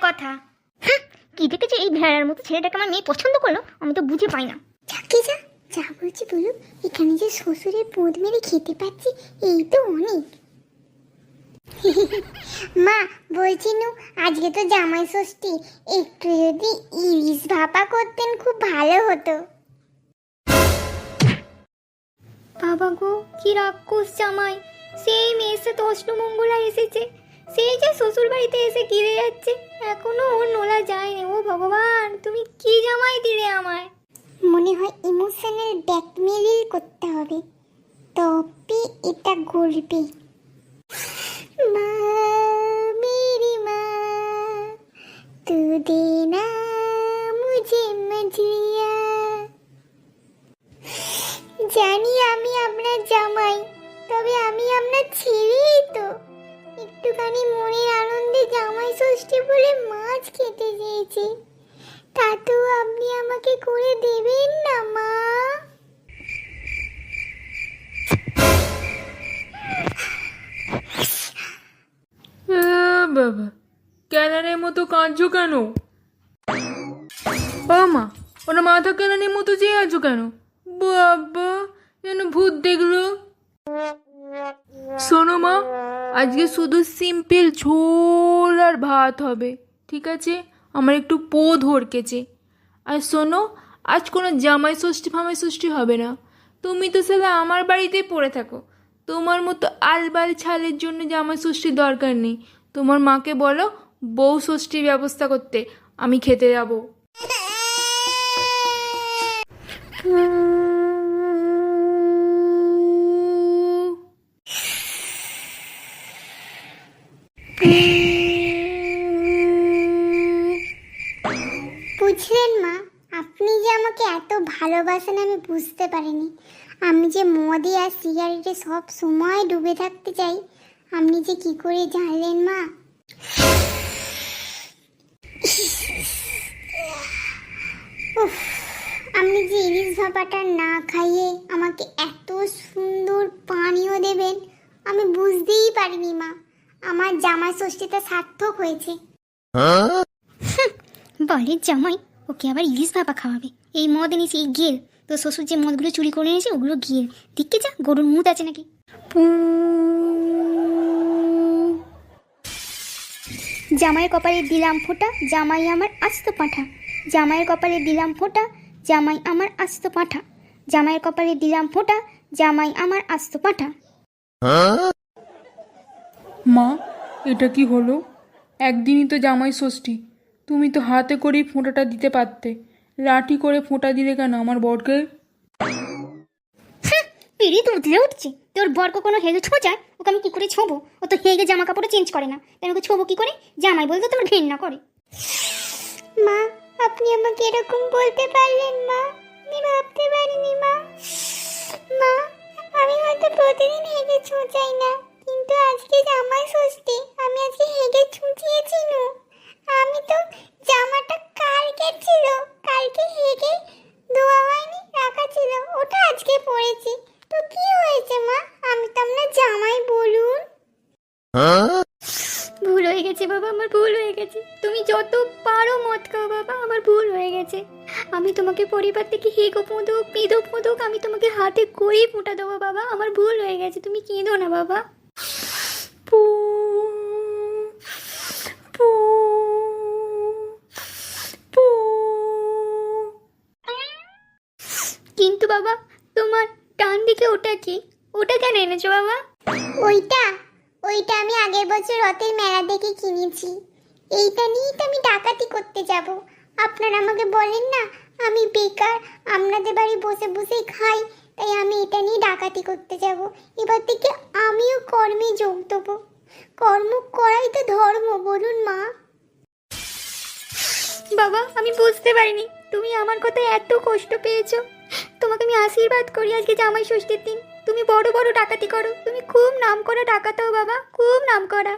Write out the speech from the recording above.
কথা। কি দেখেছি এই ভেড়ার মতো ছেলেটাকে আমার মেয়ে পছন্দ করলো, আমি তো বুঝে পাই না। যাকে যা যা বলছি বলুন, এখানে যে শ্বশুরের পোদ মেরে খেতে পাচ্ছি এই তো অনেক। মা বলছি নু, আজকে তো জামাই ষষ্ঠী, একটু যদি ইলিশ ভাপা করতেন খুব ভালো হতো। বাবা গো, কি রাক্ষস জামাই! সেই মেয়েছে তো অষ্টমঙ্গলা এসেছে, সেই যে শ্বশুর বাড়িতে এসে গিরে যাচ্ছে, এখনো ওর নোলা যায়নি। ও ভগবান, তুমি কি জামাই দিলে আমায়! মনে হয় ইমোশনাল ব্ল্যাকমেইল করতে হবে, তবে এটা গলবে। মা মেরি মা, তু দেনা মুঝে মজলিয়া। জানি আমি আপনার জামাই, তবে আমি আপনার ছেলেই তো। একটুখানি মনের আনন্দে জামাই ষষ্ঠী বলে মাছ খেতে চেয়েছি, তাতেও আপনি আমাকে করে দেবেন না মা? বাবা, ক্যালানের মতো কাঁদছো কেন? ও মা, ওরা মাথা ক্যালানের মতো চেয়ে আছো কেন? বাবা, যেন ভূত দেখলো। শোনো মা, আজকে শুধু সিম্পল ঝোল আর ভাত হবে, ঠিক আছে? আমার একটু পোদ হড়কেছে। আর শোনো, আজ কোনো জামাই ষষ্ঠী ফামাই ষষ্ঠী হবে না। তুমি তো সালা আমার বাড়িতেই পড়ে থাকো, তোমার মতো আলবাল ছালের জন্য জামাই ষষ্ঠীর দরকার নেই। তোমার মাকে বলো বউ ষষ্ঠীর ব্যবস্থা করতে, আমি খেতে যাবো। বুঝলেন মা, আপনি যে আমাকে এত ভালোবাসেন আমি বুঝতে পারিনি। আমি যে মদে আর সিগারেটে সব সময় ডুবে থাকতে চাই, আপনি যে কি করে জানলেন মা? উফ, আপনি যে ইলিশ ভাপাটা না খাইয়ে আমাকে এত সুন্দর পানীয় দেবেন আমি বুঝতেই পারিনি মা। আমার জামাই ষষ্ঠীটা সার্থক হয়েছে। বাড়ির জামাই ওকে আবার ইলিশ ভাপা খাওয়াবে? এই মদ এনেছি, এই গেল তো শ্বশুর যে মদগুলো চুরি করে এনেছে ওগুলো গিয়ে দিকে যা, গরুর মুদ আছে নাকি। জামাইয়ের কপালে দিলাম ফোঁটা, জামাই আমার আস্ত পাঁঠা। জামাইয়ের কপালে দিলাম ফোঁটা, জামাই আমার আস্ত পাঁঠা। জামাইয়ের কপালে দিলাম ফোঁটা, জামাই আমার আস্ত পাঁঠা। মা, এটা কি হলো? একদিনই তো জামাই ষষ্ঠী, তুমি তো হাতে করেই ফোঁটাটা দিতে পারতে। লাঠি করে ফোঁটা দিলে কেন আমার বরকে? পিড়ি তুলতে উঠছে, তোর বর কখনো হেগে ছোঁচায়? ওকে আমি কি করে ছোঁবো? ও তো হেগে জামা কাপড়ে চেঞ্জ করে না, তাই ওকে ছোঁবো কি করে? জামাই বলতে তোমার ঘৃণা করে। মা, আপনি আমাকে এরকম বলতে পারলেন মা? আমি ভাবতে পারিনি মা। মা, আমি হয়তো প্রতিদিন হেগে ছুঁচাই না, কিন্তু আজকে জামাই ষষ্ঠী, আমি আজকে হেগে ছুঁচিয়েছি নু। আমি তো জামাটা কালকে ছিল, কালকে হেগে ধোয়া হয়নি, রাখা ছিল, ওটা আজকে পরেছি। তো কি হয়েছে মা? আমি তো আপনার জামাই, বলুন। ভুল হয়ে গেছে বাবা, আমার ভুল হয়ে গেছে। তুমি যত পারো মদ খাও বাবা, আমার ভুল হয়ে গেছে। আমি তোমাকে পরিবার থেকে হেগো পোঁদুক পিঁদো পোঁদুক আমি তোমাকে হাতে করেই ফোঁটা দেবো বাবা, আমার ভুল হয়ে গেছে। তুমি কেঁদো না বাবা। পু, পু, পু। কিন্তু বাবা, তোমার ডান দিকে ওটা কি? ওটা কেন এনেছো বাবা? ওইটা ওইটা আমি আগের বছর রথের মেলা দেখে কিনেছি। এইটা নিয়েই তো আমি ডাকাতি করতে যাব। আপনারা আমাকে বলেন না আমি বেকার, আপনাদের বাড়ি বসে বসেই খাই, তাই আমি এটা নিয়ে ডাকাতি করতে যাব। এবার থেকে আমিও কর্মে যোগ দেবো। কর্ম করাই তো ধর্ম, বলুন মা। বাবা, আমি বুঝতে পারিনি তুমি আমার কথায় এত কষ্ট পেয়েছো। তোমাকে আমি আশীর্বাদ করি আজকে জামাই ষষ্ঠীর দিন তুমি বড় বড় ডাকাতি করো। তুমি খুব নাম করা ডাকাত হও বাবা, খুব নাম করা।